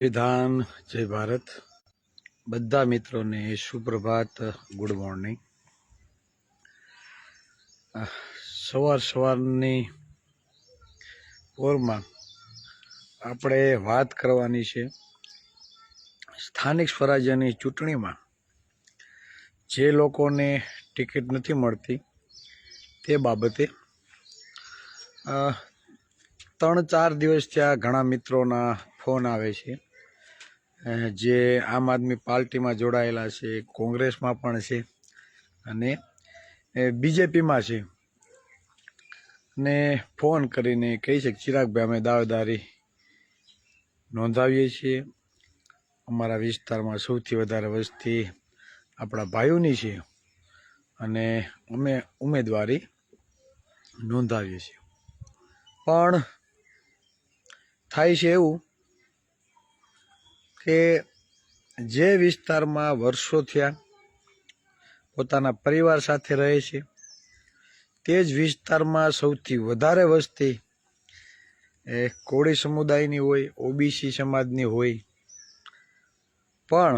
વિધાન જય ભારત બધા મિત્રોને સુપ્રભાત ગુડ મોર્નિંગ। સવારની પોરમાં આપણે વાત કરવાની છે સ્થાનિક સ્વરાજ્યની ચૂંટણીમાં જે લોકોને ટિકિટ નથી મળતી તે બાબતે। 3-4 દિવસથી આ ઘણા મિત્રોના ફોન આવે છે જે આમ આદમી પાર્ટીમાં જોડાયેલા છે, કોંગ્રેસમાં પણ છે અને બીજેપીમાં છે, ને ફોન કરીને કહી છે ચિરાગભાઈ અમે દાવેદારી નોંધાવીએ છીએ, અમારા વિસ્તારમાં સૌથી વધારે વસ્તી આપણા ભાઈઓની છે અને અમે ઉમેદવારી નોંધાવીએ છીએ। પણ થાય છે એવું કે જે વિસ્તારમાં વર્ષો થયા પોતાના પરિવાર સાથે રહે છે તે જ વિસ્તારમાં સૌથી વધારે વસ્તી કોળી સમુદાયની હોય, ઓબીસી સમાજની હોય, પણ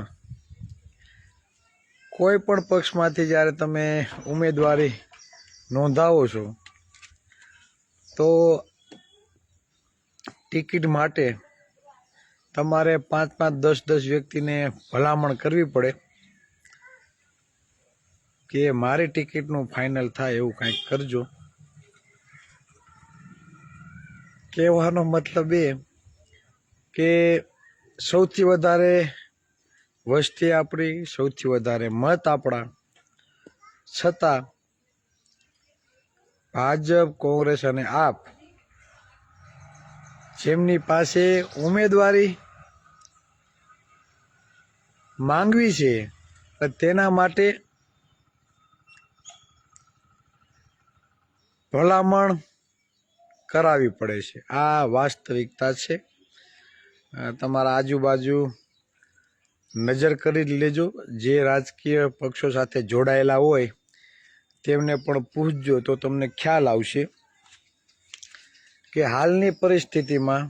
કોઈ પણ પક્ષમાંથી જ્યારે તમે ઉમેદવારી નોંધાવો છો તો ટિકિટ માટે તમારે 5-5, 10-10 વ્યક્તિને ભલામણ કરવી પડે કે મારી ટિકિટનું ફાઇનલ થાય એવું કંઈક કરજો। કહેવાનો મતલબ એ કે સૌથી વધારે વસ્તી આપણી, સૌથી વધારે મત આપણા, છતાં ભાજપ, કોંગ્રેસ અને આપ જેમની પાસે ઉમેદવારી માંગવી છે તેના માટે ભલામણ કરાવવી પડે છે। આ વાસ્તવિકતા છે। તમારા આજુબાજુ નજર કરી લેજો, જે રાજકીય પક્ષો સાથે જોડાયેલા હોય તેમને પણ પૂછજો તો તમને ખ્યાલ આવશે કે હાલની પરિસ્થિતિમાં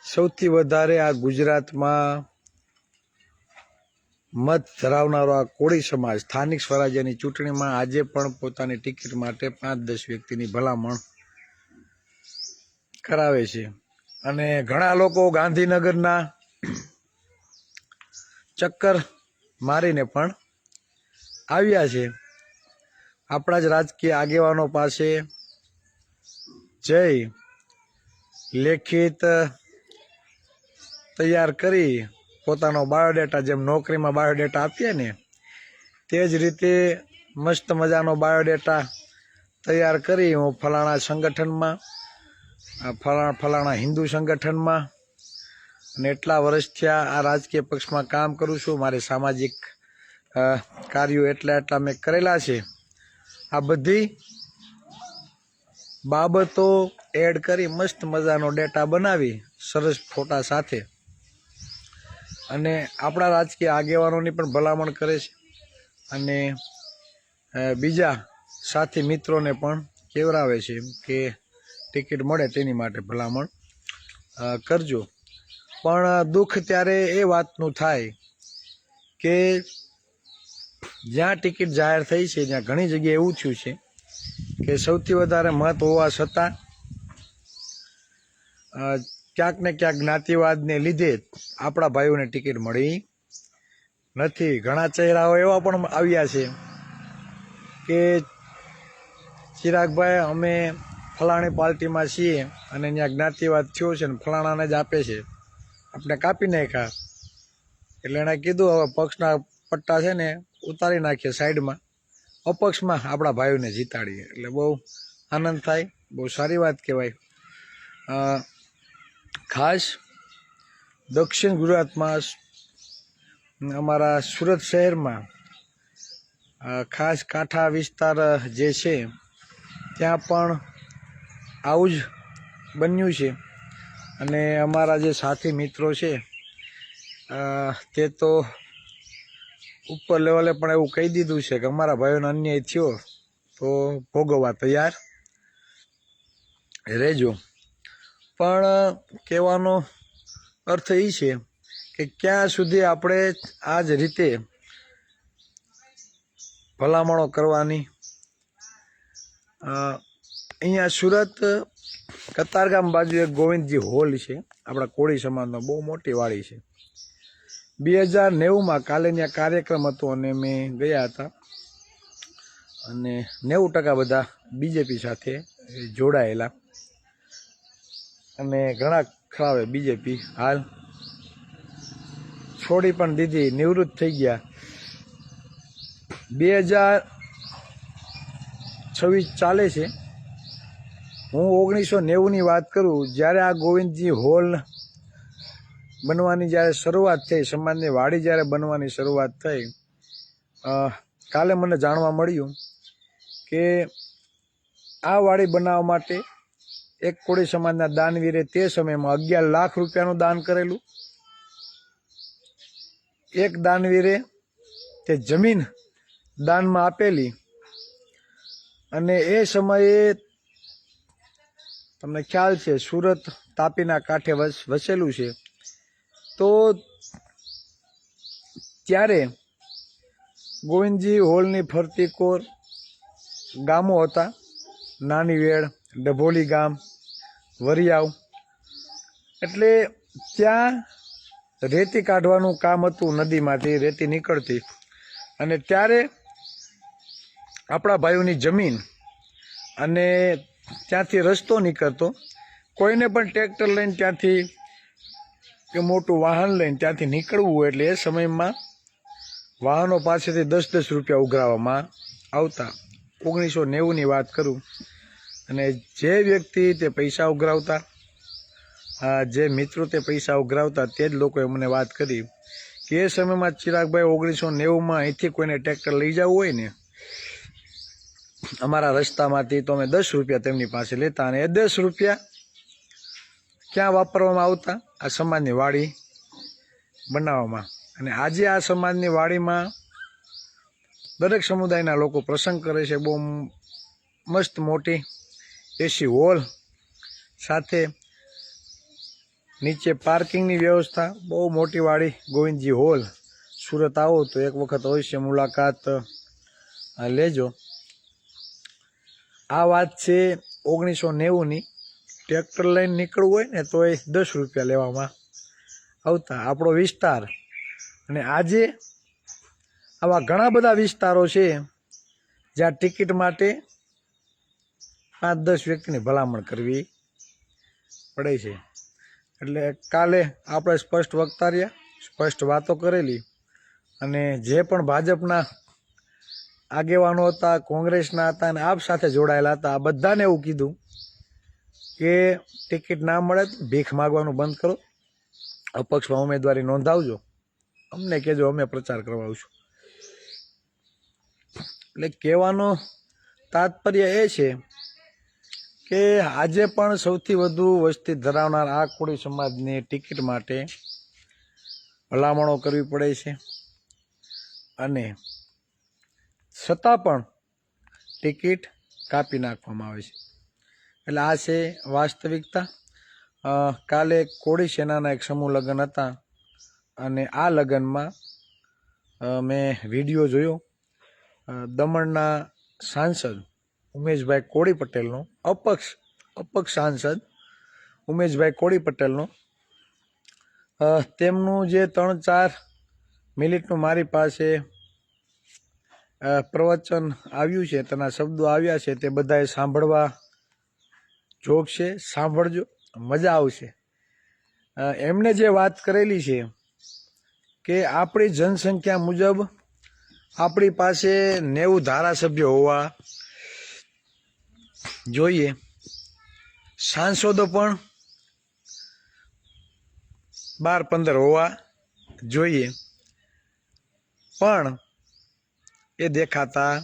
સૌથી વધારે આ ગુજરાતમાં મત ધરાવનારો આ કોળી સમાજ સ્થાનિક સ્વરાજ્યની ચૂંટણીમાં આજે પણ પોતાની ટિકિટ માટે 5-10 વ્યક્તિની ભલામણ કરાવે છે અને ઘણા લોકો ગાંધીનગરના ચક્કર મારીને પણ આવ્યા છે। આપણા જ રાજકીય આગેવાનો પાસે જઈ લેખિત તૈયાર કરી પોતાનો બાયોડેટા, જેમ નોકરીમાં બાયોડેટા આપીએ ને તે જ રીતે મસ્ત મજાનો બાયોડેટા તૈયાર કરી હું ફલાણા સંગઠનમાં, ફલાણા હિન્દુ સંગઠનમાં અને એટલા વર્ષથી આ રાજકીય પક્ષમાં કામ કરું છું, મારે સામાજિક કાર્યો એટલા મેં કરેલા છે, આ બધી બાબતો એડ કરી મસ્ત મજાનો ડેટા બનાવી સરસ ફોટા સાથે અને આપણા રાજકીય આગેવાનોની પણ ભલામણ કરે છે અને બીજા સાથી મિત્રોને પણ કહેવરાવે છે કે ટિકિટ મળે તેની માટે ભલામણ કરજો। પણ દુઃખ ત્યારે એ વાતનું થાય કે જ્યાં ટિકિટ જાહેર થઈ છે ત્યાં ઘણી જગ્યાએ એવું થયું છે કે સૌથી વધારે મત હોવા છતાં ક્યાંક ને ક્યાંક જ્ઞાતિવાદને લીધે આપણા ભાઈઓને ટિકિટ મળી નથી। ઘણા ચહેરાઓ એવા પણ આવ્યા છે કે ચિરાગભાઈ અમે ફલાણી પાર્ટીમાં છીએ અને ત્યાં જ્ઞાતિવાદ થયો છે ને ફલાણાને જ આપે છે, આપણે કાપી નાખ્યા। એટલે એણે કીધું હવે પક્ષના પટ્ટા છે ને ઉતારી નાખીએ સાઈડમાં, અપક્ષમાં આપણા ભાઈઓને જીતાડીએ। એટલે બહુ આનંદ થાય, બહુ સારી વાત કહેવાય। ખાસ દક્ષિણ ગુજરાતમાં અમારા સુરત શહેરમાં ખાસ કાંઠા વિસ્તાર જે છે ત્યાં પણ આવું જ બન્યું છે અને અમારા જે સાથી મિત્રો છે તે તો ઉપર લેવલે પણ એવું કહી દીધું છે કે અમારા ભાઈઓને અન્યાય થયો તો ભોગવવા તૈયાર રહેજો। પણ કહેવાનો અર્થ એ છે કે ક્યાં સુધી આપણે આ જ રીતે ભલામણો કરવાની. અહીંયા સુરત કતારગામ બાજુ એક ગોવિંદજી હોલ છે, આપણા કોળી સમાજનો બહુ મોટી વાડી છે. 2090માં કાલે ત્યાં કાર્યક્રમ હતો અને મેં ગયા હતા અને 90% બધા બીજેપી સાથે જોડાયેલા અને ઘણા ખરાવે બીજેપી હાલ છોડી પણ દીધી, નિવૃત્ત થઈ ગયા. 2026 ચાલે છે. હું 1990ની વાત કરું, જ્યારે આ ગોવિંદજી હોલ બનવાની જ્યારે શરૂઆત થઈ, સમાજની વાડી જ્યારે બનવાની શરૂઆત થઈ, કાલે મને જાણવા મળ્યું કે આ વાડી બનાવવા માટે એક કોળી સમાજના દાનવીરે તે સમયમાં 11 લાખ રૂપિયાનું દાન કરેલું. એક દાનવીરે તે જમીન દાનમાં આપેલી અને એ સમયે તમને ખ્યાલ છે સુરત તાપીના કાંઠે વસેલું છે, તો ત્યારે ગોવિંદજી હોલની ફરતી કોર ગામો હતા, નાનીવેડ, ડભોલી ગામ, વરિયાવ. એટલે ત્યાં રેતી કાઢવાનું કામ હતું, નદીમાંથી રેતી નીકળતી અને ત્યારે આપણા ભાઈઓની જમીન અને ત્યાંથી રસ્તો નીકળતો. કોઈને પણ ટ્રેક્ટર લઈને ત્યાંથી કે મોટું વાહન લઈને ત્યાંથી નીકળવું હોય એટલે એ સમયમાં વાહનો પાસેથી 10-10 રૂપિયા ઉઘરાવવામાં આવતા. 1990ની વાત કરું અને જે વ્યક્તિ તે પૈસા ઉઘરાવતા, જે મિત્રો તે પૈસા ઉઘરાવતા, તે જ લોકોએ મને વાત કરી કે એ સમયમાં ચિરાગભાઈ 1990માં અહીંથી કોઈને ટ્રેક્ટર લઈ જવું હોય ને અમારા રસ્તામાંથી તો અમે 10 રૂપિયા તેમની પાસે લેતા અને એ 10 રૂપિયા ક્યાં વાપરવામાં આવતા? આ સમાજની વાડી બનાવવામાં. અને આજે આ સમાજની વાડીમાં દરેક સમુદાયના લોકો પ્રસંગ કરે છે. બહુ મસ્ત મોટી એસી હોલ સાથે નીચે પાર્કિંગની વ્યવસ્થા, બહુ મોટી વાડી ગોવિંદજી હોલ. સુરત આવો તો એક વખત અવશ્ય મુલાકાત લેજો. આ વાત છે 1990ની. ટ્રેક્ટર લઈને નીકળવું હોય ને તો એ 10 રૂપિયા લેવામાં આવતા, આપણો વિસ્તાર. અને આજે આવા ઘણા બધા વિસ્તારો છે જ્યાં ટિકિટ માટે 5-10 વ્યક્તિની ભલામણ કરવી પડે છે. એટલે કાલે આપણે સ્પષ્ટ વક્તા રહ્યા, સ્પષ્ટ વાતો કરેલી અને જે પણ ભાજપના આગેવાનો હતા, કોંગ્રેસના હતા અને આપ સાથે જોડાયેલા હતા, આ બધાને એવું કીધું કે ટિકિટ ના મળે તો ભીખ માગવાનું બંધ કરો, અપક્ષમાં ઉમેદવારી નોંધાવજો, અમને કહેજો, અમે પ્રચાર કરવાશું. એટલે કહેવાનો તાત્પર્ય એ છે કે આજે પણ સૌથી વધુ વસ્તી ધરાવનાર આ કોળી સમાજની ટિકિટ માટે ભલામણો કરવી પડે છે અને છતાં પણ ટિકિટ કાપી નાખવામાં આવે છે. એટલે આ છે વાસ્તવિકતા. કાલે કોળી સેનાના એક સમૂહ લગ્ન હતા અને આ લગ્નમાં મેં વિડીયો જોયો. દમણના સાંસદ ઉમેશભાઈ કોળી પટેલનો, અપક્ષ સાંસદ ઉમેશભાઈ કોળી પટેલનો, તેમનું જે 3-4 મિનિટનું મારી પાસે પ્રવચન આવ્યું છે, તેના શબ્દો આવ્યા છે, તે બધાએ સાંભળવા જોગ છે. સાંભળજો, મજા આવશે. એમણે જે વાત કરેલી છે કે આપણી જનસંખ્યા મુજબ આપણી પાસે 90 ધારાસભ્યો હોવા જોઈએ, સાંસદો પણ 12-15 હોવા જોઈએ, પણ એ દેખાતા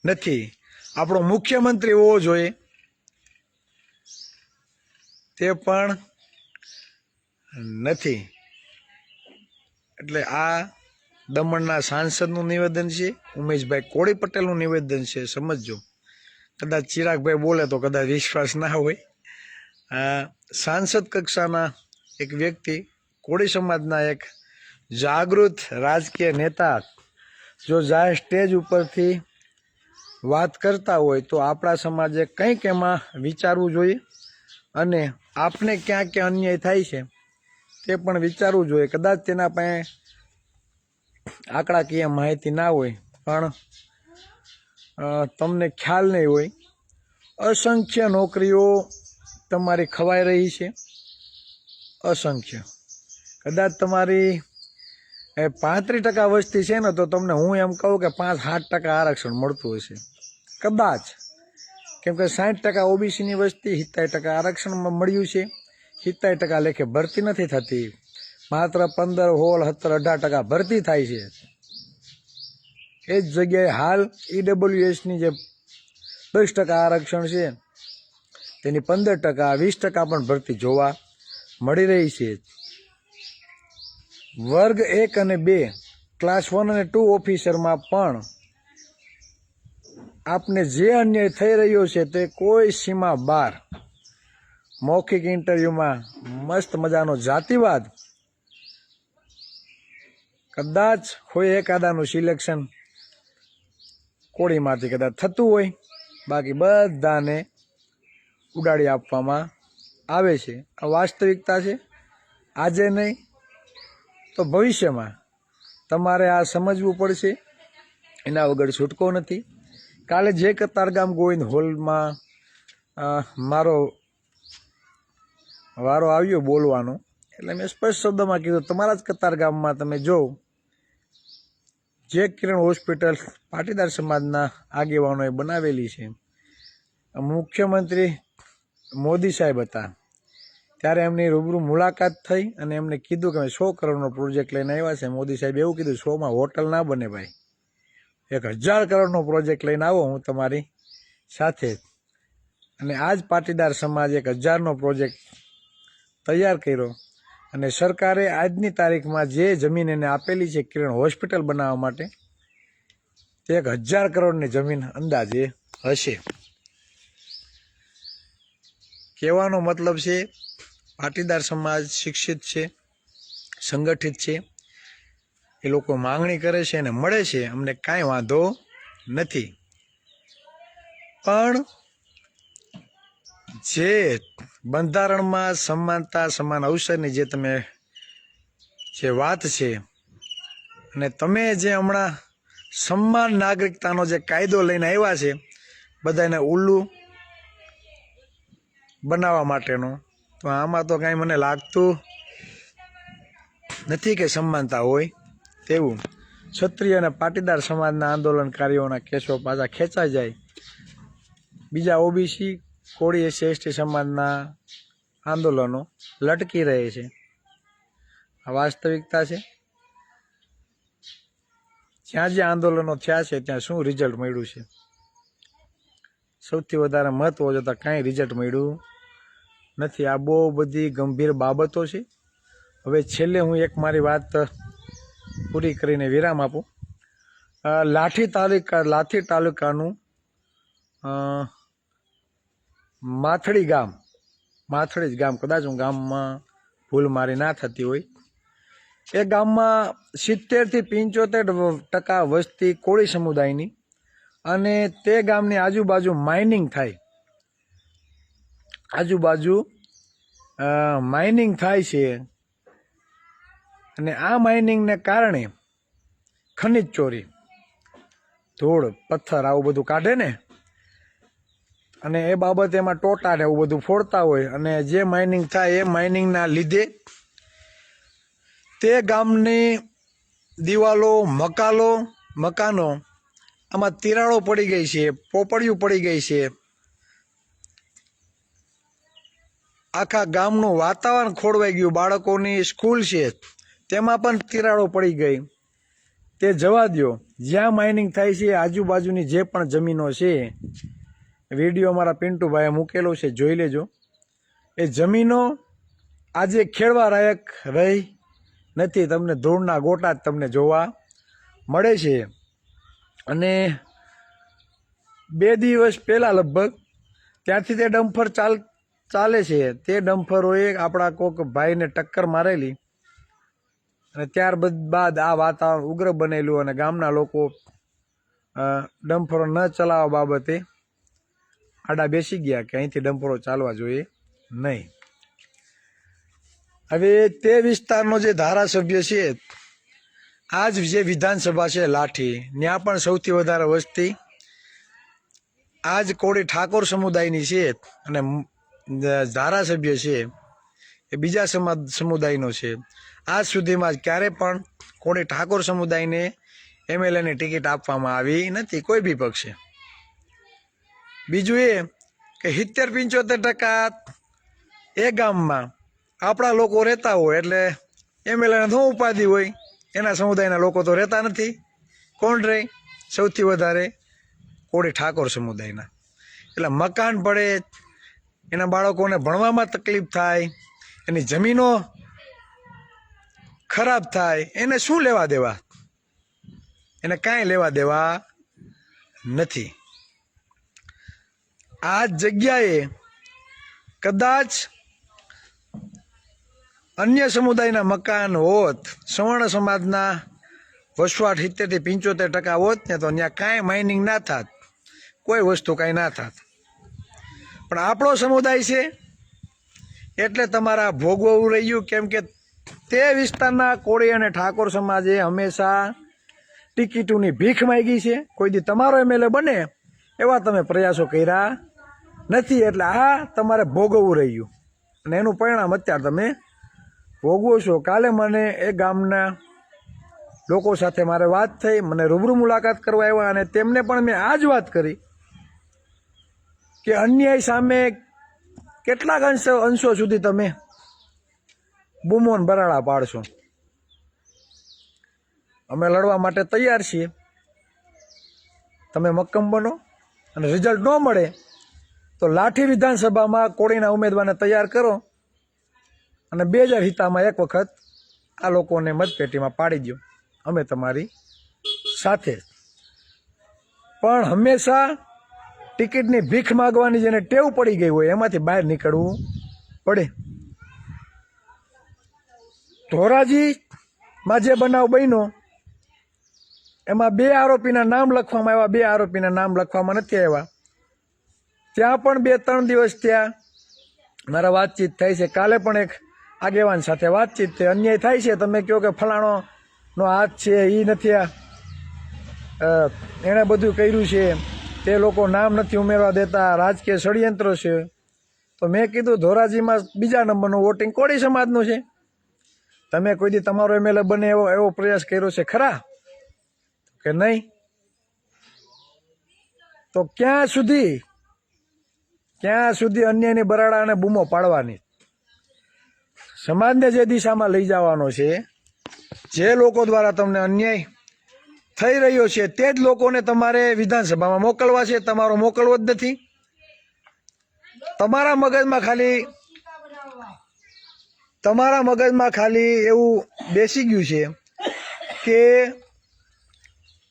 નથી. આપણો મુખ્યમંત્રી હોવો જોઈએ, તે પણ નથી. એટલે આ દમણના સાંસદનું નિવેદન છે, ઉમેશભાઈ કોળી પટેલનું નિવેદન છે. સમજજો. કદાચ ચિરાગભાઈ બોલે તો કદાચ વિશ્વાસ ના હોય, સાંસદ કક્ષાના એક વ્યક્તિ, કોળી સમાજના એક જાગૃત રાજકીય નેતા જો જાય સ્ટેજ ઉપરથી વાત કરતા હોય તો આપણા સમાજે કંઈક એમાં વિચારવું જોઈએ અને આપને ક્યાં ક્યાં અન્યાય થાય છે તે પણ વિચારવું જોઈએ. કદાચ તેના પાસે આંકડાકીય માહિતી ના હોય પણ તમને ખ્યાલ નહીં હોય, અસંખ્ય નોકરીઓ તમારી ખવાઈ રહી છે, અસંખ્ય. કદાચ તમારી 35% વસ્તી છે ને તો તમને હું એમ કહું કે 5-7% આરક્ષણ મળતું હશે કદાચ, કેમ કે 60% ઓબીસીની વસ્તી, 70% આરક્ષણમાં મળ્યું છે, 70% લેખે ભરતી નથી થતી, માત્ર 15, 16, 17, 18% ભરતી થાય છે. એ જ જગ્યાએ હાલ ઈડબ્લ્યુએસની જે 10% આરક્ષણ છે તેની 15%, 20% પણ ભરતી જોવા મળી રહી છે. વર્ગ 1 અને 2, ક્લાસ 1 અને 2 ઓફિસરમાં પણ આપને જે અન્યાય થઈ રહ્યો છે તે કોઈ સીમા બહાર. મૌખિક ઇન્ટરવ્યુમાં મસ્ત મજાનો જાતિવાદ, કદાચ કોઈ એકાદાનું સિલેક્શન કોળીમાંથી કદાચ થતું હોય, બાકી બધાને ઉડાડી આપવામાં આવે છે. આ વાસ્તવિકતા છે. આજે નહીં તો ભવિષ્યમાં તમારે આ સમજવું પડશે, એના વગર છૂટકો નથી. કાલે જે કતારગામ ગોવિંદ હોલમાં મારો વારો આવ્યો બોલવાનો, એટલે મેં સ્પષ્ટ શબ્દમાં કીધું, તમારા જ કતારગામમાં તમે જો જે કિરણ હોસ્પિટલ પાટીદાર સમાજના આગેવાનોએ બનાવેલી છે, મુખ્યમંત્રી મોદી સાહેબ હતા ત્યારે એમની રૂબરૂ મુલાકાત થઈ અને એમને કીધું કે 100 કરોડનો પ્રોજેક્ટ લઈને આવ્યા છે. મોદી સાહેબ એવું કીધું, 100માં હોટલ ના બને ભાઈ, 1000 કરોડનો પ્રોજેક્ટ લઈને આવો હું તમારી સાથે. અને આજ પાટીદાર સમાજ 1000નો પ્રોજેક્ટ તૈયાર કર્યો અને સરકારે આજની તારીખમાં જે જમીન એને આપેલી છે કિરણ હોસ્પિટલ બનાવવા માટે, તે 1000 કરોડની જમીન અંદાજે હશે. કહેવાનો મતલબ છે પાટીદાર સમાજ શિક્ષિત છે, સંગઠિત છે, એ લોકો માંગણી કરે છે અને મળે છે, અમને કાંઈ વાંધો નથી. પણ જે બંધારણમાં સમાનતા સમાન અવસરની જે તમે જે વાત છે અને તમે જે હમણાં સમાન નાગરિકતાનો જે કાયદો લઈને આવ્યા છે બધાને ઉલ્લુ બનાવવા માટેનો, તો આમાં તો કાંઈ મને લાગતું નથી કે સમાનતા હોય તેવું. ક્ષત્રિય અને પાટીદાર સમાજના આંદોલનકારીઓના કેસો પાછા ખેંચાઈ જાય, બીજા ઓબીસી, કોળી, એસસી, એસટી સમાજના આંદોલનો લટકી રહે છે. આ વાસ્તવિકતા છે. જ્યાં જ્યાં આંદોલનો થયા છે ત્યાં શું રિઝલ્ટ મળ્યું છે? સૌથી વધારે મહત્વ જોતા કાંઈ રિઝલ્ટ મળ્યું નથી. આ બહુ બધી ગંભીર બાબતો છે. હવે છેલ્લે હું એક મારી વાત પૂરી કરીને વિરામ આપું. લાઠી તાલુકાનું માથડી જ ગામ, કદાચ હું ગામમાં ભૂલ મારી ના થતી હોય, એ ગામમાં 70 થી 75% વસ્તી કોળી સમુદાયની, અને તે ગામની આજુબાજુ માઇનિંગ થાય, માઇનિંગ થાય છે. અને આ માઇનિંગને કારણે ખનિજ ચોરી, ધૂળ, પથ્થર આવું બધું કાઢે ને, અને એ બાબતે એમાં ટોટા ને એવું બધું ફોડતા હોય, અને જે માઇનિંગ થાય એ માઇનિંગના લીધે તે ગામની દિવાલો, મકાનો આમાં તિરાડો પડી ગઈ છે, પોપડિયું પડી ગઈ છે. આખા ગામનું વાતાવરણ ખોરવાઈ ગયું. બાળકોની સ્કૂલ છે તેમાં પણ તિરાડો પડી ગઈ. તે જવા દો, જ્યાં માઇનિંગ થાય છે આજુબાજુની જે પણ જમીનો છે, વિડીયો અમારા પિન્ટુભાઈએ મૂકેલો છે, જોઈ લેજો. એ જમીનો આજે ખેડવા લાયક રહી નથી. તમને ધૂળના ગોટા જ તમને જોવા મળે છે. અને 2 દિવસ પહેલાં લગભગ ત્યાંથી તે ડમ્પર ચાલે છે તે ડમ્ફરોએ આપણા કોક ભાઈને ટક્કર મારેલી અને ત્યારબાદ આ વાતાવરણ ઉગ્ર બનેલું અને ગામના લોકો ડમ્ફરો ન ચલાવવા બાબતે આડા બેસી ગયા કે અહીંથી ડમ્ફરો ચાલવા જોઈએ નહીં. હવે તે વિસ્તારનો જે ધારાસભ્ય છે, આજ જે વિધાનસભા છે લાઠી, ત્યાં પણ સૌથી વધારે વસ્તી આજ કોળી ઠાકોર સમુદાયની છે અને ધારાસભ્ય છે એ બીજા સમુદાયનો છે. આજ સુધીમાં ક્યારે પણ કોળી ઠાકોર સમુદાયને એમએલએની ટિકિટ આપવામાં આવી નથી, કોઈ બી પક્ષે. બીજું એ કે 70-75% એ ગામમાં આપણા લોકો રહેતા હોય એટલે એમએલએને શું ઉપાધિ હોય, એના સમુદાયના લોકો તો રહેતા નથી. કોણ રહે? સૌથી વધારે કોળી ઠાકોર સમુદાયના. એટલે મકાન પડે, એના બાળકોને ભણવામાં તકલીફ થાય, એની જમીનો ખરાબ થાય, એને શું લેવા દેવા? એને કાંઈ લેવા દેવા નથી. આ જગ્યાએ કદાચ અન્ય સમુદાયના મકાન હોત, સવર્ણ સમાજના વસવાટ 70-75% હોત ને તો ત્યાં કાંઈ માઇનિંગ ના થાત, કોઈ વસ્તુ કાંઈ ના થાત. પણ આપણો સમુદાય છે એટલે તમારા ભોગવવું રહ્યું. કેમ કે તે વિસ્તારના કોળી અને ઠાકોર સમાજે હંમેશા ટિકિટોની ભીખ માંગી છે. કોઈ દી તમારો એમએલએ બને એવા તમે પ્રયાસો કર્યા નથી, એટલે આ તમારે ભોગવવું રહ્યું અને એનું પરિણામ અત્યારે તમે ભોગવો છો. કાલે મને એ ગામના લોકો સાથે મારે વાત થઈ, મને રૂબરૂ મુલાકાત કરવા આવ્યા અને તેમને પણ મેં આ જ વાત કરી કે અન્યાય સામે કેટલાક અંશો સુધી તમે બૂમોન બરાડા પાડશો. અમે લડવા માટે તૈયાર છીએ, તમે મક્કમ બનો અને રિઝલ્ટ ન મળે તો લાઠી વિધાનસભામાં કોળીના ઉમેદવારને તૈયાર કરો અને 2007 એક વખત આ લોકોને મતપેટીમાં પાડી દો. અમે તમારી સાથે. પણ હંમેશા ટિકિટની ભીખ માગવાની જેને ટેવ પડી ગઈ હોય એમાંથી બહાર નીકળવું પડે. ધોરાજીમાં જે બનાવ બન્યો એમાં 2 આરોપીના નામ લખવામાં આવ્યા, 2 આરોપીના નામ લખવામાં નથી આવ્યા. ત્યાં પણ 2-3 દિવસ ત્યાં મારા વાતચીત થઈ છે. કાલે પણ એક આગેવાન સાથે વાતચીત થઈ. અન્યાય થાય છે, તમે કહો કે ફલાણોનો હાથ છે, એ નથી, એણે બધું કર્યું છે, તે લોકો નામ નથી ઉમેરવા દેતા, રાજકીય ષડયંત્ર છે. તો મેં કીધું ધોરાજીમાં બીજા નંબરનું વોટિંગ કોળી સમાજનું છે. તમે કોઈ દી તમારો એમએલએ બને એવો પ્રયાસ કર્યો છે ખરા કે નહીં? તો ક્યાં સુધી અન્યાયની બરાડા અને બૂમો પાડવાની? સમાજને જે દિશામાં લઈ જવાનો છે, જે લોકો દ્વારા તમને અન્યાય થઈ રહ્યો છે તે જ લોકોને તમારે વિધાનસભામાં મોકલવા છે. તમારો મોકલવો જ નથી. તમારા મગજમાં ખાલી એવું બેસી ગયું છે કે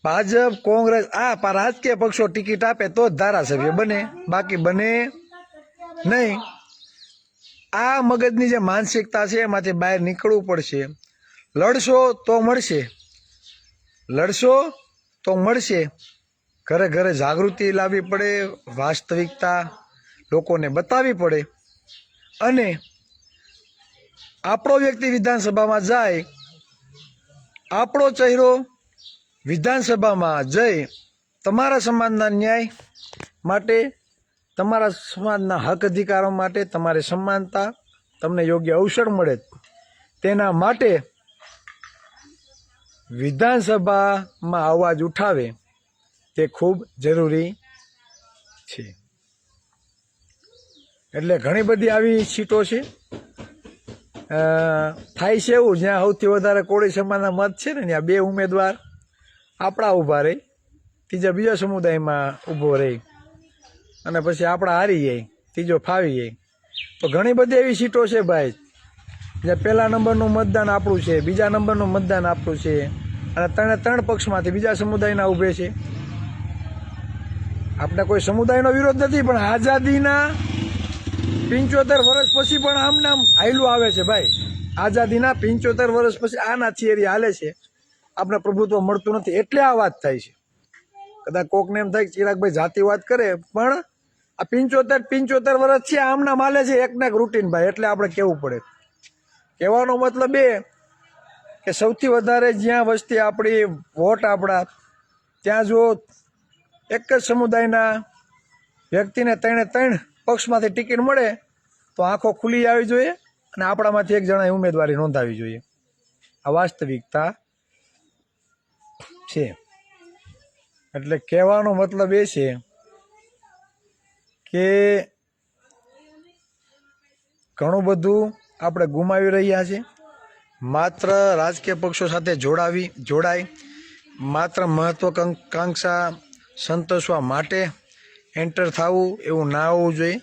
ભાજપ, કોંગ્રેસ, આ રાજકીય પક્ષો ટિકિટ આપે તો જ ધારાસભ્ય બને, બાકી બને નહીં. આ મગજની જે માનસિકતા છે એમાંથી બહાર નીકળવું પડશે. લડશો તો મળશે. ઘરે ઘરે જાગૃતિ લાવવી પડે, વાસ્તવિકતા લોકોને બતાવવી પડે અને આપણો વ્યક્તિ વિધાનસભામાં જાય, આપણો ચહેરો વિધાનસભામાં જઈ તમારા સમાજના ન્યાય માટે, તમારા સમાજના હક અધિકારો માટે, તમારી સમાનતા, તમને યોગ્ય અવસર મળે તેના માટે વિધાનસભામાં અવાજ ઉઠાવે તે ખૂબ જરૂરી છે. એટલે ઘણી બધી આવી સીટો છે. થાય છે એવું જ્યાં સૌથી વધારે કોળી સમાજના મત છે ને ત્યાં 2 ઉમેદવાર આપણા ઊભા રહી, ત્રીજા બીજા સમુદાયમાં ઊભો રહી અને પછી આપણા હારી જાય, ત્રીજો ફાવી જાય. તો ઘણી બધી એવી સીટો છે ભાઈ, જ્યાં 1લા નંબરનું મતદાન આપણું છે, બીજા નંબરનું મતદાન આપણું છે અને 3 પક્ષમાંથી બીજા સમુદાયના ઊભે છે. આપણે કોઈ સમુદાયનો વિરોધ નથી, પણ આઝાદીના 75 વર્ષ પછી પણ આમ નામ હાયલું આવે છે ભાઈ. આઝાદીના 75 વર્ષ પછી આના થિયરી હાલે છે. આપણે પ્રભુત્વ મળતું નથી એટલે આ વાત થાય છે. કદાચ કોકને એમ થાય કે ચિરાગભાઈ જાતિવાદ કરે, પણ આ 75 વર્ષ છે આમ નામ હાલે છે એકના એક રૂટીન ભાઈ. એટલે આપણે કેવું પડે. કહેવાનો મતલબ એ કે સૌથી વધારે જ્યાં વસ્તી આપણી, વોટ આપણા, ત્યાં જો એક જ સમુદાયના વ્યક્તિને 3 પક્ષમાંથી ટિકિટ મળે તો આંખો ખુલી આવી જોઈએ અને આપણામાંથી એક જણાએ ઉમેદવારી નોંધાવી જોઈએ. આ વાસ્તવિકતા છે. એટલે કહેવાનો મતલબ એ છે કે ઘણું બધું આપણે ગુમાવી રહ્યા છીએ. માત્ર રાજકીય પક્ષો સાથે જોડાય, માત્ર મહત્વાકાંક્ષા સંતોષવા માટે એન્ટર થવું એવું ના હોવું જોઈએ.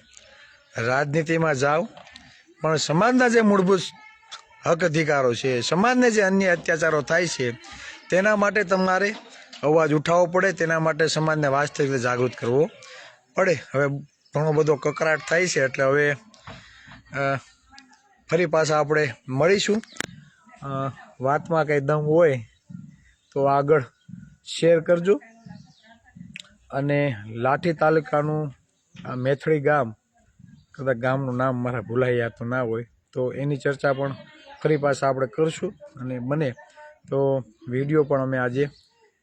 રાજનીતિમાં જાઓ પણ સમાજના જે મૂળભૂત હક અધિકારો છે, સમાજને જે અન્ય અત્યાચારો થાય છે તેના માટે તમારે અવાજ ઉઠાવવો પડે. તેના માટે સમાજને વાસ્તવિક રીતે જાગૃત કરવો પડે. હવે ઘણો બધો કકરાટ થાય છે એટલે હવે ફરી પાછા આપણે મળીશું. વાતમાં કંઈ દમ હોય તો આગળ શેર કરજો. અને લાઠી તાલુકાનું આ મેથળી ગામ, કદાચ ગામનું નામ મારા ભૂલાઈ જતું ના હોય તો એની ચર્ચા પણ ફરી પાછા આપણે કરશું. અને બને તો વિડીયો પણ અમે આજે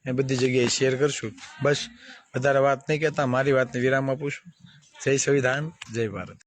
એ બધી જગ્યાએ શેર કરશું. બસ વધારે વાત નહીં કહેતા મારી વાતને વિરામ આપું છું. જય સંવિધાન, જય ભારત.